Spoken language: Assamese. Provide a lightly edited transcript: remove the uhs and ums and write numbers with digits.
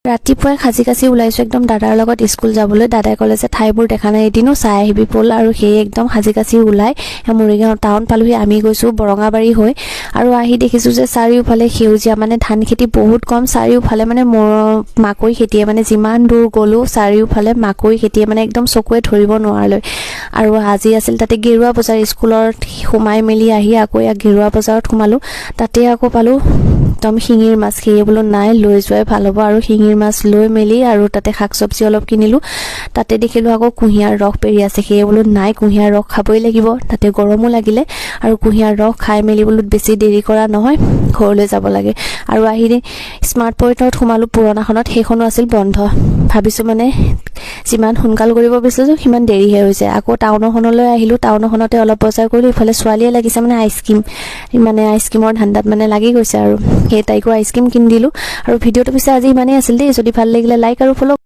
ৰাতিপুৱাই খাজি কাছি ওলাইছো একদম দাদাৰ লগত স্কুল যাবলৈ দাদাই ক'লে যে ঠাইবোৰ দেখা নাই এদিনো চাই আহিবি পল আৰু সেই একদম খাজি কাছি ওলাই মৰিগাঁও টাউন পালোহি আমি গৈছো বৰঙাবাৰী হৈ আৰু আহি দেখিছো যে চাৰিওফালে সেউজীয়া মানে ধান খেতি বহুত কম চাৰিওফালে মানে মাকৈ খেতিয়ে মানে যিমান দূৰ গলো চাৰিওফালে মাকৈ খেতিয়ে মানে একদম চকুৱে ধৰিব নোৱাৰলৈ আৰু আজি আছিল তাতে গেৰুৱা বজাৰ স্কুলত সোমাই মেলি আহি আকৌ গেৰুৱা বজাৰত সোমালো তাতে আকৌ পালো একদম শিঙিৰ মাছ খেয়ে বোলো নাই লৈ যোৱাই ভাল হ'ব আৰু শিঙিৰ মাছ লৈ মেলি আৰু তাতে শাক সবজি অলপ কিনিলো তাতে দেখিলো আকৌ কুঁহিয়াৰ ৰস পেৰি আছে খেয়ে বোলো নাই কুঁহিয়াৰ ৰস খাবই লাগিব তাতে গৰমো লাগিলে আৰু কুঁহিয়াৰ ৰস খাই মেলি বোলো বেছি দেৰি কৰা নহয় ঘৰলৈ যাব লাগে আৰু আহি স্মাৰ্ট পইণ্টত সোমালো পুৰণাখনত সেইখনো আছিল বন্ধ ভাবিছো মানে যিমান সোনকাল কৰিব বিচাৰিছো সিমান দেৰিহে হৈছে আকৌ টাউনখনলৈ আহিলো টাউনখনতে অলপ বজাৰ কৰিলো ইফালে ছোৱালীয়ে লাগিছে মানে আইচক্ৰীমৰ ধান্দাত মানে লাগি গৈছে আৰু সেই তাইকো আইচক্ৰীম কিনি দিলো আৰু ভিডিঅ'টো পিছে আজি ইমানেই আছিল দেই যদি ভাল লাগিলে লাইক আৰু ফলো